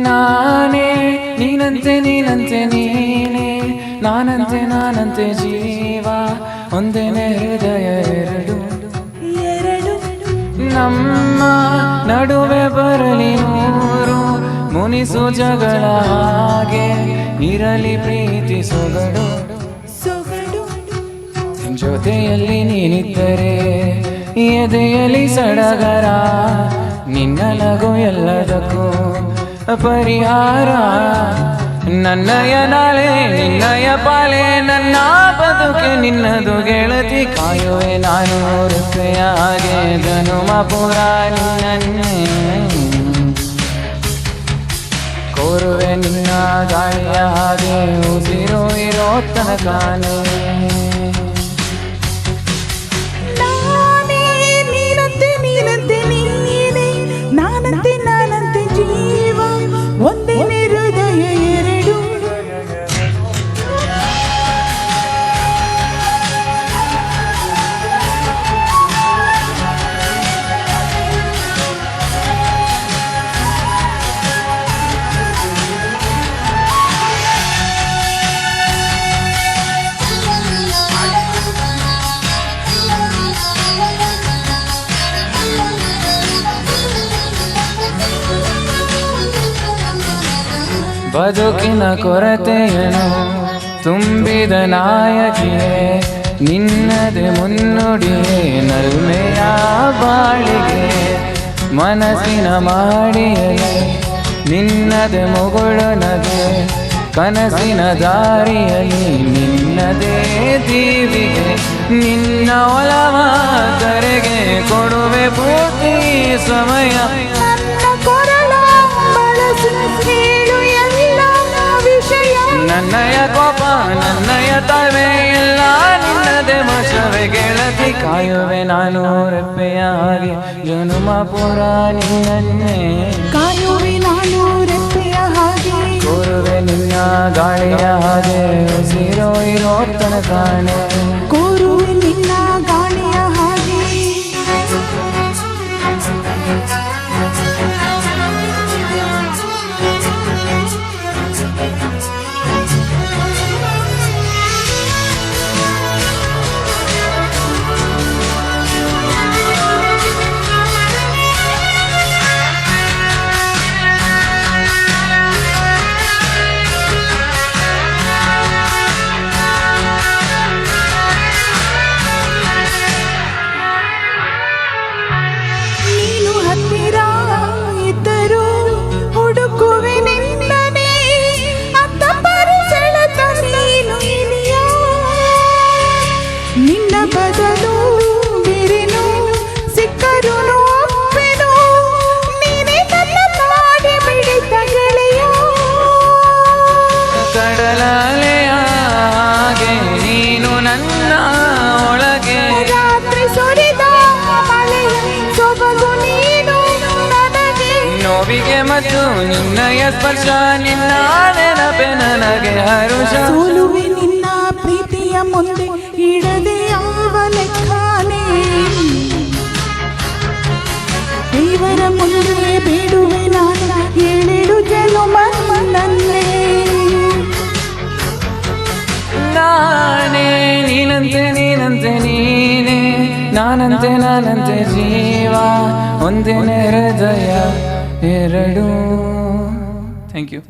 ನಾನೇ ನೀನಂತೆ ನೀನಂತೆ ನೀನೇ, ನಾನಂತೆ ನಾನಂತೆ ಜೀವ, ಒಂದೇನೆ ಹೃದಯ ಎರಡು. ನಮ್ಮ ನಡುವೆ ಬರಲಿ ನೂರು ಮುನಿಸು ಜಗಳ, ಹಾಗೆ ಇರಲಿ ಪ್ರೀತಿ ಸೊಗಡು. ಜೊತೆಯಲ್ಲಿ ನೀನಿದ್ದರೆ ಎದೆಯಲಿ ಸಡಗರ, ನಿನ್ನ ನಗು ಎಲ್ಲದಕ್ಕೂ ಪರಿಹಾರ. ನನ್ನಯ ನಾಳೆ ನಿನ್ನಯ ಪಾಲೆ, ನನ್ನ ಬದುಕೆ ನಿನ್ನದು ಗೆಳತಿ. ಕಾಯುವೆ ನಾನು ರೂಪೆಯ ಹಾಗೆ ಜನುಮ ಪುರ ನಿನ್ನನ್ನೇ, ಕೋರುವೆ ನಿನ್ನ ಗಾಳಿಯ ಹಾಗೆ ಉಸಿರು ಇರೋ ತನಕನೇ. ಒಂದೇನೆ ಹೃದಯ ಎರಡು. ಬದುಕಿನ ಕೊರತೆಯನ್ನು ತುಂಬಿದ ನಾಯಕಿಯೇ, ನಿನ್ನದೆ ಮುನ್ನುಡಿಯೇ ನಲ್ಮೆಯ ಬಾಳಿಗೆ. ಮನಸ್ಸಿನ ಮಾಡಿಯೇ ನಿನ್ನದೆ ಮುಗುಳು ನಗೆ, ಕನಸಿನ ದಾರಿಯಲ್ಲಿ ನಿನ್ನದೇ ದೀವಿಗೆ. ನಿನ್ನ ಒಲವ ಕರೆಗೆ ಕೊಡುವೆ ಪೂರ್ತಿ ಸಮಯ. ನನ್ನಯ ಕೋಪ ನನ್ನಯ ತಾಳ್ಮೆ ಎಲ್ಲ ನಿನ್ನದೆ ವಶವೇ ಗೆಳತಿ. ಕಾಯುವೆ ನಾನು ರೆಪ್ಪೆಯ ಹಾಗೆ ಜನುಮ ಪುರ ನಿನ್ನನ್ನೇ, ಕಾಯುವೆ ನಾನು ರೆಪ್ಪೆಯ ಹಾಗೆ, ಕೋರುವೆ ನಿನ್ನ ಗಾಳಿಯ ಹಾಗೆ ಉಸಿರೋ ಇರೋ ತನಕನೇ. ಕೋರುವೆ ನಿನ್ನ ಗಾಳಿಯ ಹಾಗೆ. ಬದಲು ಬಿರಿನು ಸಿಕ್ಕರು ಒಪ್ಪೆನು, ನೀನೇ ನನ್ನ ಮಾಡಿ ಬಿಡಿತ ಗೆಳೆಯ. ಕಡಲಲೆಯ ಹಾಗೆ ನೀನು ನನ್ನ ಒಳಗೆ, ರಾತ್ರಿ ಸುರಿದ ಮಳೆಯ ಸೊಬಗು ನೀನು ನನಗೆ. ನೋವಿಗೆ ಮತ್ತು ನಿನ್ನಯ ಸ್ಪರ್ಶ, ನಿನ್ನ ನೆನಪೆ ನನಗೆ ಹರುಷ. ಸೋಲುವೆ ನಿನ್ನ ಪ್ರೀತಿಯ ಮುಂದೆ ಇಡದೆ ಯಾವ ಲೆಕ್ಕನೇ, ದೇವರ ಮುಂದೆ ಬೇಡುವೆ ನಾನು ಏಳೇಳು ಜನುಮ ನನ್ನೇ. ನಾನೇ ನೀನಂತೆ ನೀನಂತೆ ನೀನೇ, ನಾನಂತೆ ನಾನಂತೆ ಜೀವ, ಒಂದೇನೆ ಹೃದಯ ಎರಡು. Thank you.